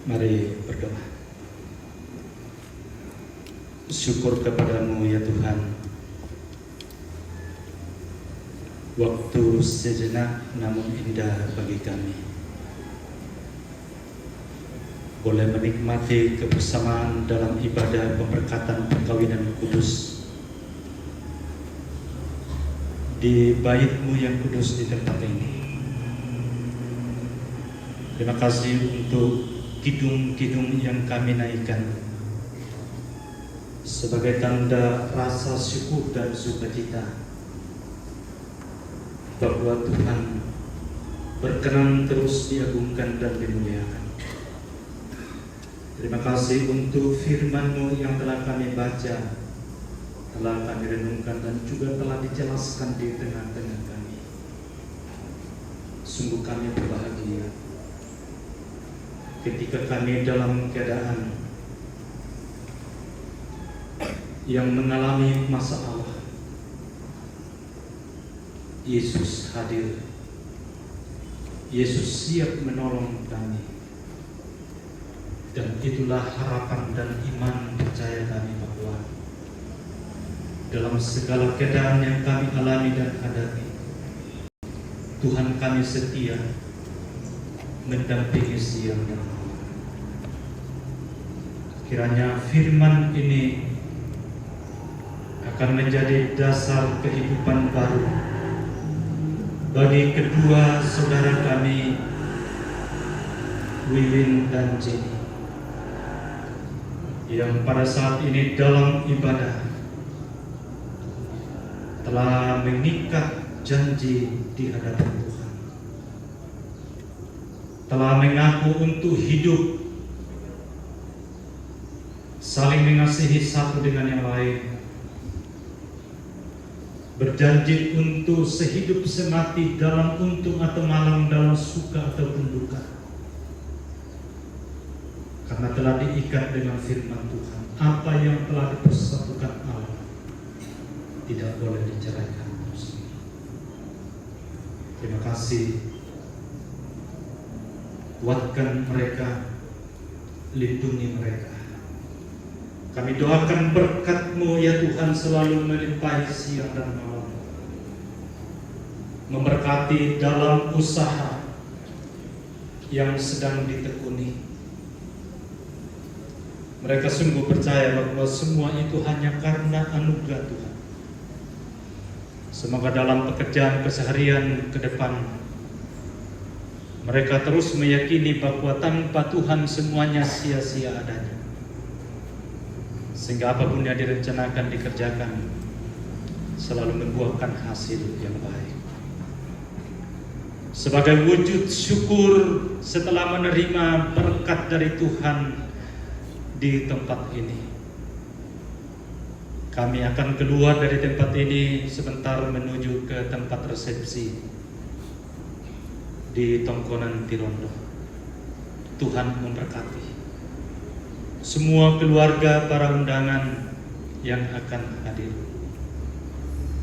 Mari berdoa. Syukur kepadamu ya Tuhan, waktu sejenak namun indah bagi kami, boleh menikmati kebersamaan dalam ibadah pemberkatan perkawinan kudus di bait-Mu yang kudus di tempat ini. Terima kasih untuk kidung-kidung yang kami naikkan sebagai tanda rasa syukur dan sukacita bahwa Tuhan berkenan terus diagungkan dan dimuliakan. Terima kasih untuk firman-Mu yang telah kami baca, telah kami renungkan dan juga telah dijelaskan di tengah-tengah kami. Sungguh kami berbahagia ketika kami dalam keadaan yang mengalami masalah, Yesus hadir. Yesus siap menolong kami. Dan itulah harapan dan iman percaya kami bahwa dalam segala keadaan yang kami alami dan hadapi, Tuhan kami setia mendampingi siang dan malam. Kiranya firman ini akan menjadi dasar kehidupan baru bagi kedua saudara kami, Wiwin dan Jenny, yang pada saat ini dalam ibadah telah mengikat janji di hadapan Tuhan, telah mengaku untuk hidup saling mengasihi satu dengan yang lain, berjanji untuk sehidup semati dalam untung atau malang, dalam suka ataupun duka, karena telah diikat dengan firman Tuhan. Apa yang telah dipersatukan Allah tidak boleh diceraikan. Terima kasih. Kuatkan mereka, lindungi mereka. Kami doakan berkat-Mu ya Tuhan selalu melimpahi siang dan malam, memberkati dalam usaha yang sedang ditekuni. Mereka sungguh percaya bahwa semua itu hanya karena anugerah Tuhan. Semoga dalam pekerjaan keseharian ke depan mereka terus meyakini bahwa tanpa Tuhan semuanya sia-sia adanya, sehingga apapun yang direncanakan dikerjakan selalu membuahkan hasil yang baik. Sebagai wujud syukur setelah menerima berkat dari Tuhan di tempat ini, kami akan keluar dari tempat ini sebentar menuju ke tempat resepsi di Tongkonan Tirondo. Tuhan memberkati semua keluarga para undangan yang akan hadir.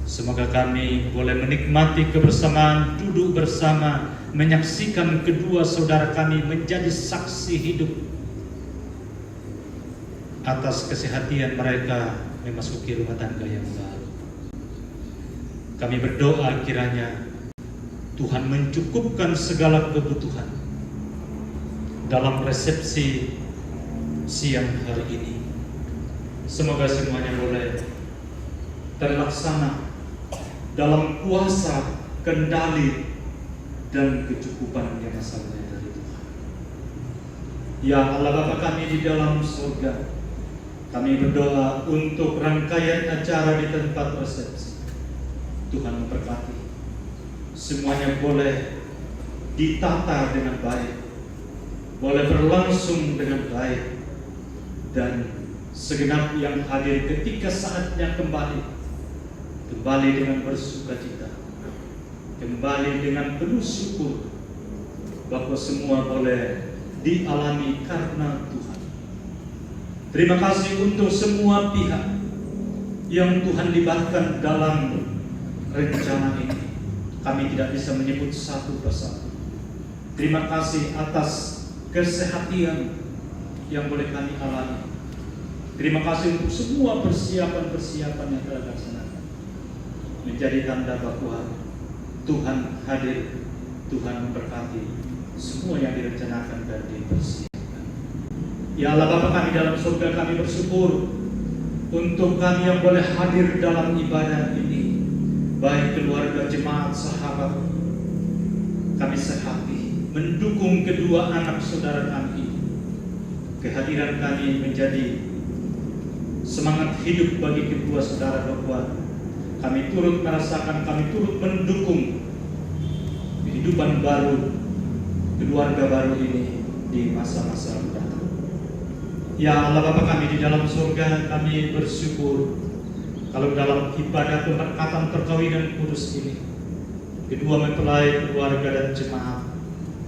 Semoga kami boleh menikmati kebersamaan, duduk bersama, menyaksikan kedua saudara kami menjadi saksi hidup atas kesehatan mereka memasuki rumah tangga yang baru. Kami berdoa kiranya Tuhan mencukupkan segala kebutuhan dalam resepsi siang hari ini. Semoga semuanya boleh terlaksana dalam kuasa, kendali, dan kecukupan yang asalnya dari Tuhan. Ya Allah Bapa kami di dalam surga, kami berdoa untuk rangkaian acara di tempat resepsi. Tuhan memberkati, semuanya boleh ditata dengan baik, boleh berlangsung dengan baik, dan segenap yang hadir ketika saatnya kembali dengan bersukacita, kembali dengan penuh syukur bahwa semua boleh dialami karena Tuhan. Terima kasih untuk semua pihak yang Tuhan libatkan dalam rencana ini. Kami tidak bisa menyebut satu persatu. Terima kasih atas kesehatan yang boleh kami alami. Terima kasih untuk semua persiapan-persiapan yang telah dilaksanakan. Menjadi tanda bahwa Tuhan hadir, Tuhan memberkati semua yang direncanakan dan dipersiapkan. Ya Allah Bapa kami dalam surga, kami bersyukur untuk kami yang boleh hadir dalam ibadah ini, baik keluarga, jemaat, sahabat. Kami sehati mendukung kedua anak saudara kami. Kehadiran kami menjadi semangat hidup bagi kedua saudara bahwa kami turut merasakan, kami turut mendukung kehidupan baru, keluarga baru ini di masa-masa mendatang. Ya Allah Bapa kami di dalam surga, kami bersyukur kalau dalam ibadah pemberkatan perkawinan kudus ini, kedua mempelai, keluarga dan jemaat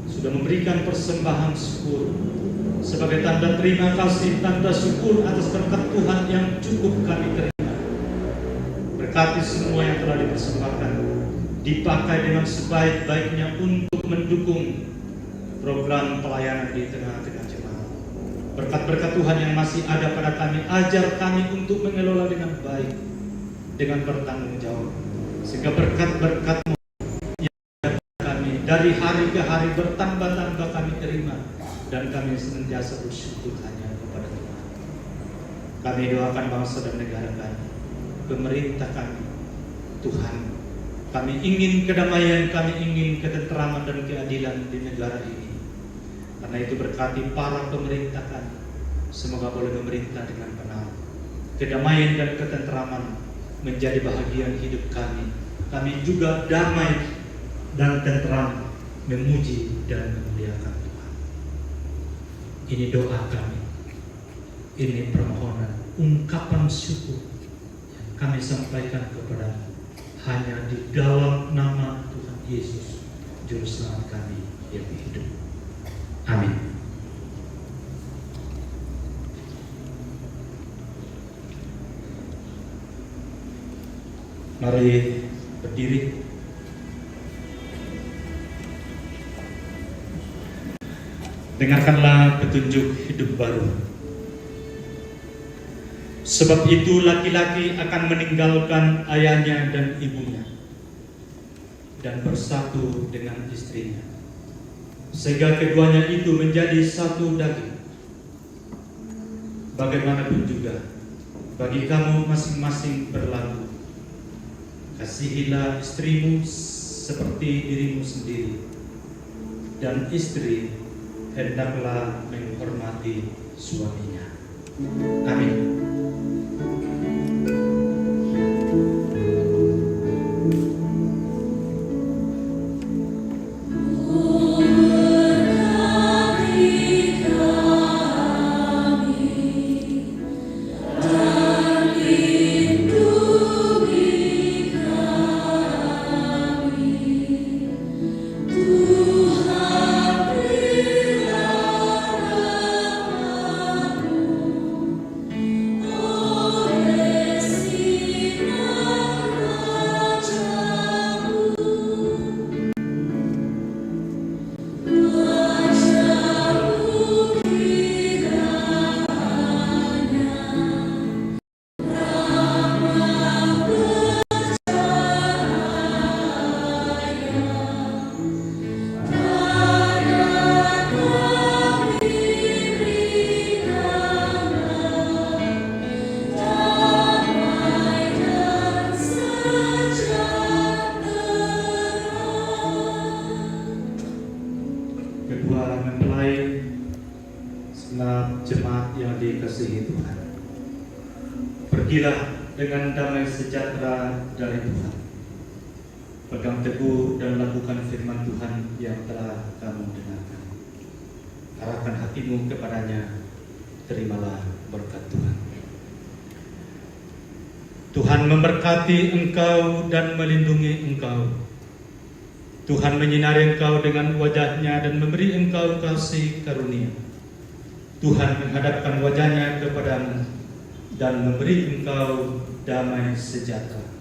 sudah memberikan persembahan syukur sebagai tanda terima kasih, tanda syukur atas berkat Tuhan yang cukup kami terima. Berkati semua yang telah dipersembahkan, dipakai dengan sebaik-baiknya untuk mendukung program pelayanan di tengah-tengah jemaat. Berkat-berkat Tuhan yang masih ada pada kami, ajar kami untuk mengelola dengan baik, dengan bertanggung jawab, sehingga berkat-berkat-Mu yang kami dari hari ke hari bertambah-tambah kami terima, dan kami senantiasa bersyukur hanya kepada Tuhan. Kami doakan bangsa dan negara kami, pemerintah kami, Tuhan. Kami ingin kedamaian, kami ingin ketenteraman dan keadilan di negara ini. Karena itu berkati para pemerintah kami, semoga boleh memerintah dengan benar. Kedamaian dan ketenteraman menjadi bahagian hidup kami. Kami juga damai dan tenteram memuji dan memuliakan Tuhan. Ini doa kami, ini permohonan, ungkapan syukur yang kami sampaikan kepada hanya di dalam nama Tuhan Yesus, Juru Selamat kami yang hidup. Amin. Mari berdiri. Dengarkanlah petunjuk hidup baru. Sebab itu laki-laki akan meninggalkan ayahnya dan ibunya dan bersatu dengan istrinya, sehingga keduanya itu menjadi satu daging. Bagaimanapun juga bagi kamu masing-masing berlaku, kasihilah istrimu seperti dirimu sendiri, dan istri hendaklah menghormati suaminya. Amin. Oh dikasihi Tuhan. Pergilah dengan damai sejahtera dari Tuhan. Pegang teguh dan lakukan firman Tuhan yang telah kamu dengarkan. Arahkan hatimu kepadanya, terimalah berkat Tuhan. Tuhan memberkati engkau dan melindungi engkau. Tuhan menyinari engkau dengan wajah-Nya dan memberi engkau kasih karunia. Tuhan menghadapkan wajah-Nya kepadamu dan memberi engkau damai sejahtera.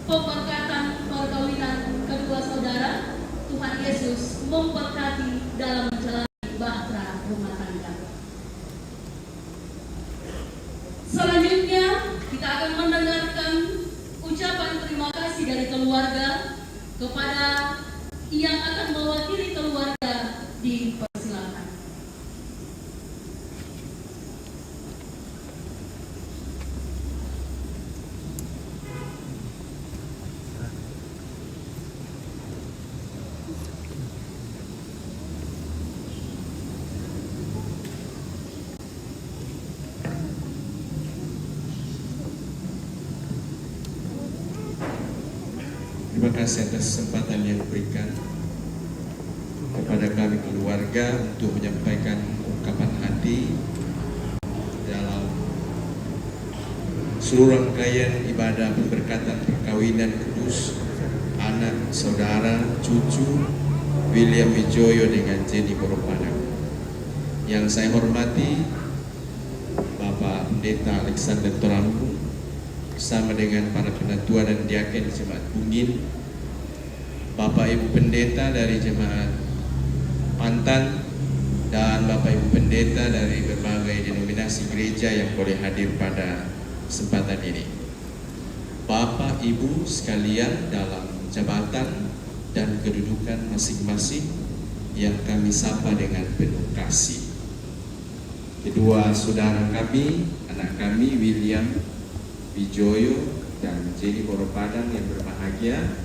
Pemberkatan perkawinan kedua saudara. Tuhan Yesus memberkati dalam menjalani bahtera rumah tangga. Selanjutnya kita akan mendengarkan ucapan terima kasih dari keluarga kepada yang akan mewakili keluarga. Dipersilakan. Terima kasih atas kesempatan yang diberikan kepada kami keluarga untuk menyampaikan ungkapan hati dalam seluruh rangkaian ibadah pemberkatan perkawinan kudus anak anak saudara cucu William Wijoyo dengan Jenny Boropadang. Yang saya hormati Bapak Pendeta Alexander Torampu bersama dengan para penatua dan diaken Jemaat Bungin, Bapak Ibu Pendeta dari Jemaat Pantan, dan Bapak Ibu Pendeta dari berbagai denominasi gereja yang boleh hadir pada kesempatan ini. Bapak Ibu sekalian dalam jabatan dan kedudukan masing-masing yang kami sapa dengan penuh kasih. Kedua saudara kami, anak kami William Wijoyo dan Jenny Boropadang yang berbahagia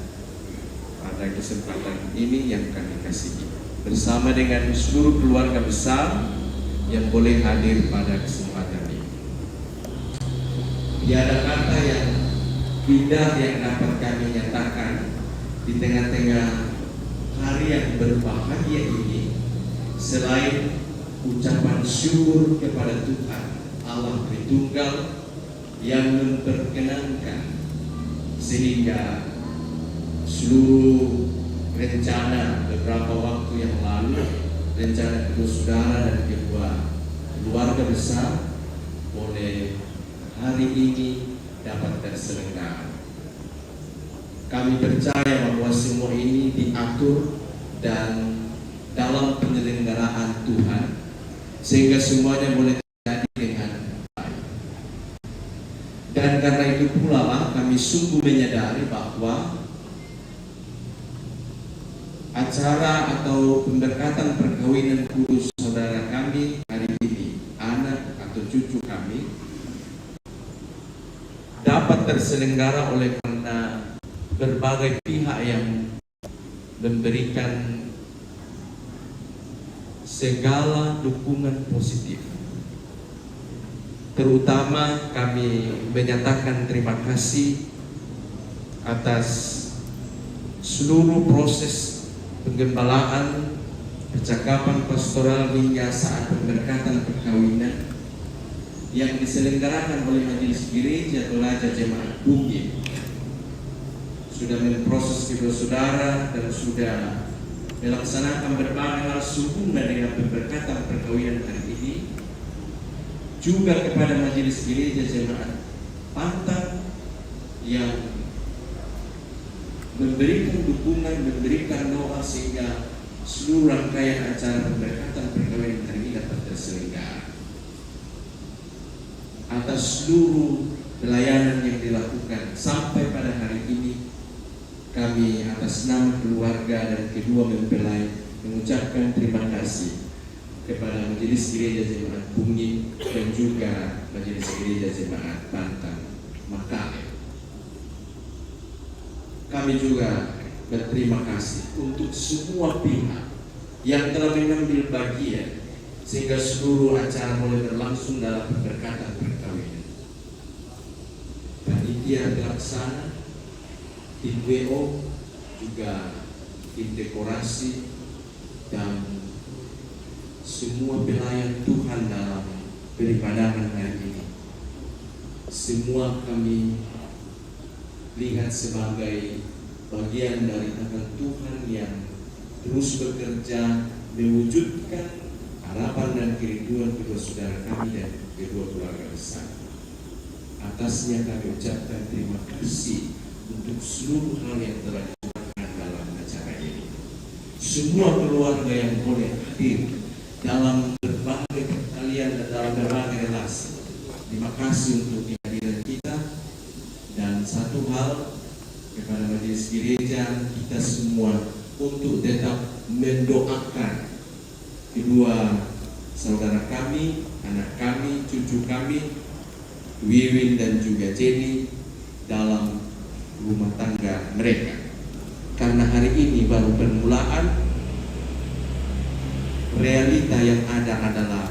pada kesempatan ini yang kami kasihi, bersama dengan seluruh keluarga besar yang boleh hadir pada kesempatan ini. Tiada kata yang indah yang dapat kami nyatakan di tengah-tengah hari yang berbahagia ini selain ucapan syukur kepada Tuhan Allah Tritunggal yang memperkenankan sehingga seluruh rencana beberapa waktu yang lalu, rencana kedua saudara dan kedua keluarga besar boleh hari ini dapat terselenggara. Kami percaya bahwa semua ini diatur dan dalam penyelenggaraan Tuhan, sehingga semuanya boleh terjadi dengan baik. Dan karena itu pula lah kami sungguh menyadari bahwa acara atau pemberkatan perkawinan kudus saudara kami hari ini, anak atau cucu kami, dapat terselenggara oleh karena berbagai pihak yang memberikan segala dukungan positif. Terutama kami menyatakan terima kasih atas seluruh proses penggembalaan, percakapan pastoral hingga saat pemberkatan perkawinan yang diselenggarakan oleh Majelis Gereja Pelajar Jemaat Bungin. Sudah memproses kedua saudara dan sudah melaksanakan berbagai hal sehubungan dengan pemberkatan perkawinan hari ini, juga kepada Majelis Gereja Jemaat Pantan yang memberikan dukungan, memberikan doa sehingga seluruh rangkaian acara pemberkatan perkawinan hari ini dapat terselenggara. Atas seluruh pelayanan yang dilakukan sampai pada hari ini, kami atas nama keluarga dan kedua mempelai mengucapkan terima kasih kepada Majelis Gereja Jemaat Bungin dan juga Majelis Gereja Jemaat Pantan Makale. Kami juga berterima kasih untuk semua pihak yang telah mengambil bagian sehingga seluruh acara boleh berlangsung dalam pemberkatan perkawinan. Panitia pelaksana, tim WO, juga tim dekorasi, dan semua pelayan Tuhan dalam peribadahan hari ini. Semua kami lihat sebagai bagian dari tangan Tuhan yang terus bekerja mewujudkan harapan dan kerinduan kedua saudara kami dan kedua keluarga besar. Atasnya kami ucapkan terima kasih untuk seluruh hal yang telah dilakukan dalam acara ini. Semua keluarga yang boleh hadir dalam berbagai perkalian dan dalam berbagai relasi, terima kasih untuk kehadiran kita. Dan satu hal kepada Majelis Gereja kita semua untuk tetap mendoakan kedua saudara kami, anak kami, cucu kami, Wiwin dan juga Jenny dalam rumah tangga mereka. Karena hari ini baru permulaan, realita yang ada adalah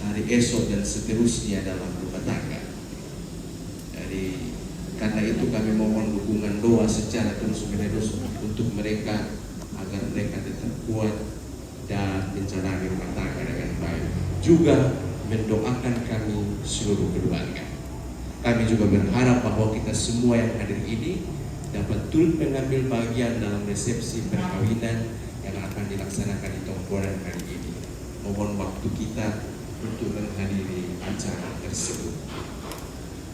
hari esok dan seterusnya dalam rumah tangga. Jadi karena itu kami mohon dukungan doa secara terus-menerus untuk mereka agar mereka tetap kuat dan menjalani rumah tangga dengan baik. Juga mendoakan kami seluruh keluarga. Kami juga berharap bahwa kita semua yang hadir ini dapat turut mengambil bagian dalam resepsi perkawinan yang akan dilaksanakan di Tongkonan hari ini. Mohon waktu kita untuk menghadiri acara tersebut.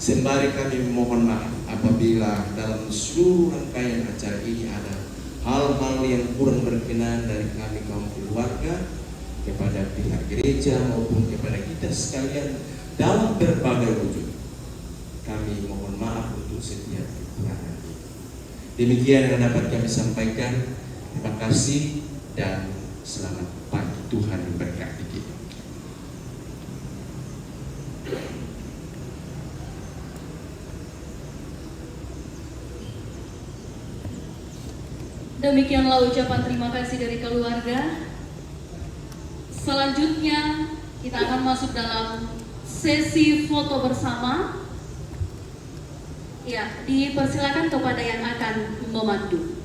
Sembari kami mohon maaf apabila dalam seluruh rangkaian acara ini ada hal-hal yang kurang berkenan dari kami kaum keluarga kepada pihak gereja maupun kepada kita sekalian dalam berbagai wujud. Kami mohon maaf untuk setiap kekurangan. Demikian yang dapat kami sampaikan. Terima kasih dan selamat pagi. Tuhan memberkati kita. Demikianlah ucapan terima kasih dari keluarga. Selanjutnya kita akan masuk dalam sesi foto bersama. Ya, dipersilakan kepada yang akan memandu.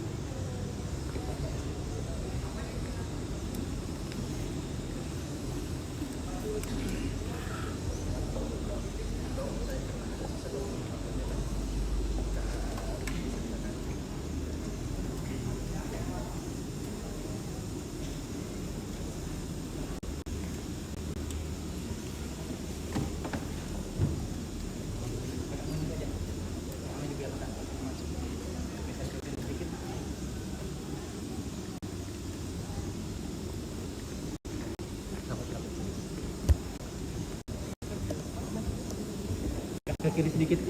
Ke kiri sedikit,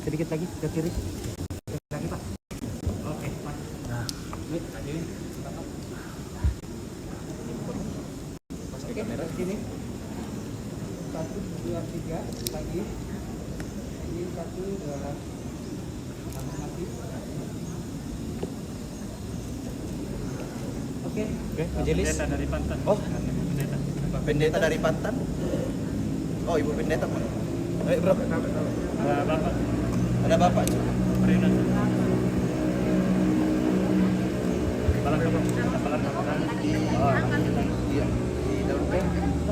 sedikit lagi ke kiri. Lagi Pak. Oke Pak. Nah, ajuin. Oke, kamera sini. 1, 2, 3 lagi. Ini 1, 2. Lagi. Oke, majelis. Pendeta dari Pantan. Oh, pendeta dari Pantan. Oh, Ibu pendeta Pak. Berapa? Bapak. Ada Bapak. Perinan. Oh, Iya. Di dalam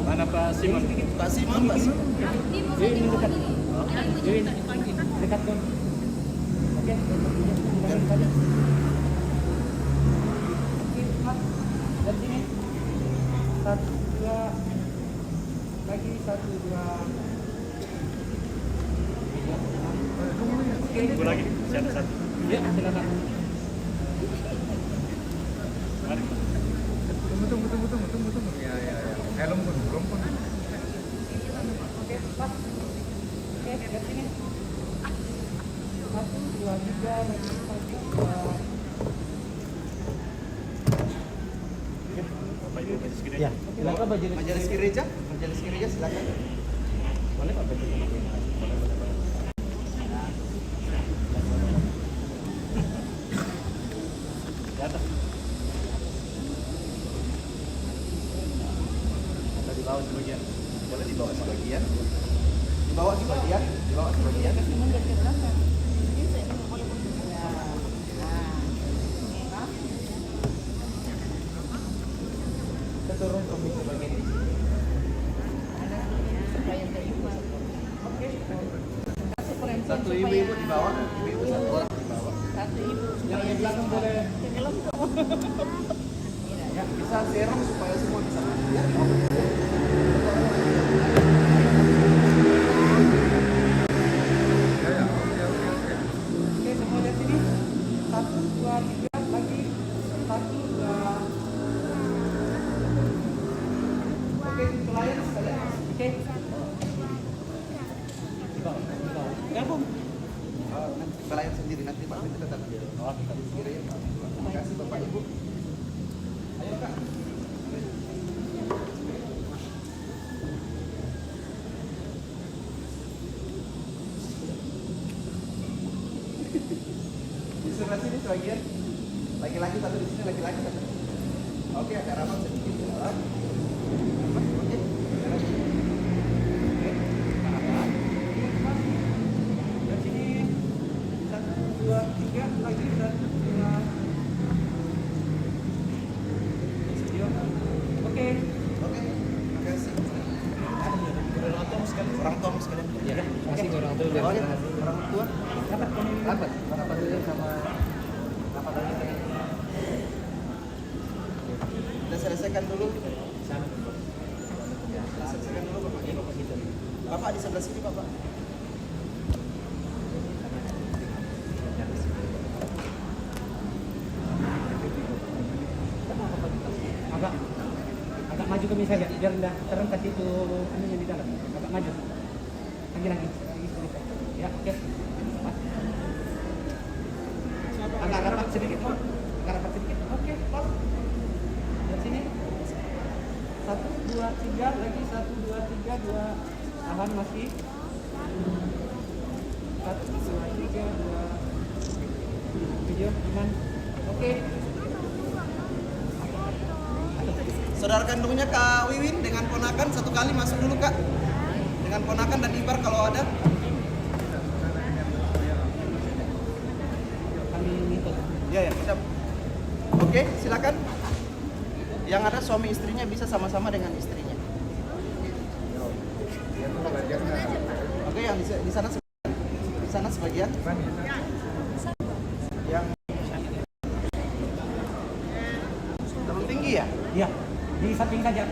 mana Pak Simon? Pak Simon, Pak Simon. Ini dekat. Ini dekat kan. Oke. Dan sini. 1, 2. Lagi 1, 2. Tunggu lagi, siapa satu? Ya, silakan. Mari. Tunggu. Ya. Helm pun belum pun. Oke, Pak. Oke, lihat sini. 1, 2, 3, lagi 1, 2. Bapak Ibu majelis gereja. Ya, silakan majelis gereja. Majelis gereja silakan. Boleh Pak baca. Di atas. Atau di bawah sebagian. Boleh di bawah sebagian. Di bawah sebagian. Di bawah sebagian. Kita turun ke bagian ini. Oke. Satu ibu-ibu di bawah. Ibu-ibu satu orang di bawah. Yang di belakang boleh. Ya, bisa serong supaya semua bisa lihat. Oke, semua lihat sini. 1, 2, 3 lagi. 1, 2. Oke, pelayan sekalian. Oke. Gabung. Nanti pelayan sendiri nanti Pak Menteri tetap. Oh, kira ya. Terima kasih Bapak Ibu. Ayo Kak. Di sebelah sini sebagian. Laki-laki satu di sini, laki-laki satu. Oke, ada rapat sedikit. Oke. Dan sini 1, 2, 3 lagi 1, 2. Oke. Oke. Terima kasih. Orang tua sekalian. Ya, masih orang tua. Oh ya, orang tua. Rapat dulu sama dulu. Ya, saksikan dulu Bapak. Bapak di sebelah sini Bapak. agak maju ke saja biar enggak terangkat itu anunya di dalam, agak maju lagi sedikit ya. Oke, agak rapat sedikit Pak, agak rapat sedikit. Oke, Pak, dari sini 1, 2, 3 lagi, 1, 2, 3 2 tahan masih 1, 2, 3 2 video aman. Oke. Saudara kandungnya Kak Wiwin dengan ponakan satu kali masuk dulu Kak. Dengan ponakan dan Ibar kalau ada. Kami ngikut. Ya ya, siap. Oke, silakan. Yang ada suami istrinya bisa sama-sama dengan istrinya. Oke, yang di sana sebagian. Di sana sebagian. Yang terlalu tinggi ya? Iya, di samping saja.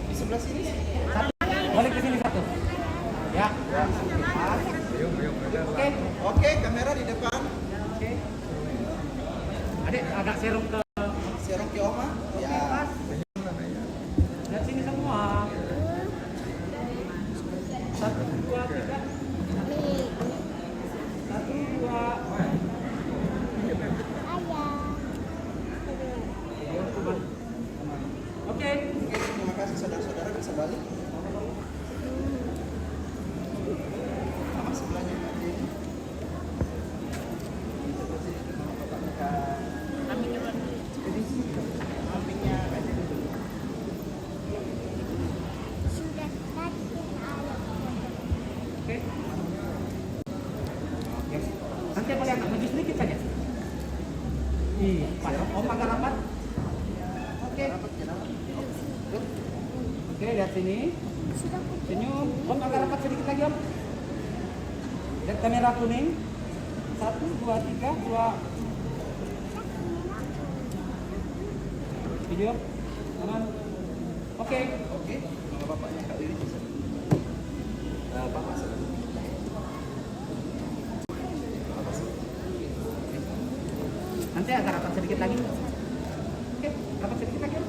Di sebelah sini. Satu, balik ke sini satu. Ya. Oke. Oke, kamera di depan. Oke. Adik agak serong ke Serong ke Oma. Ya. lihat sini semua. 1, 2, 3. 1, 2. Oke. Oke, terima kasih saudara-saudara bisa balik. Sama sebelahnya Kak Jenny. Sampingnya Kak Jenny dulu. Oke. Yes. Nanti apa lihat maju sedikit saja. Iya, Pak. Om agak rapat. Oke. Rapat ya, rapat. Oke, lihat sini. Senyum. Om agak rapat sedikit lagi, Om. Lihat kamera kuning. 1, 2, 3 2. Video. Aman. Oke. Oke, nama bapaknya Kak Wiwin bisa. Bapak silakan. Nanti agak rapat sedikit lagi. Oke, rapat sedikit lagi, Om.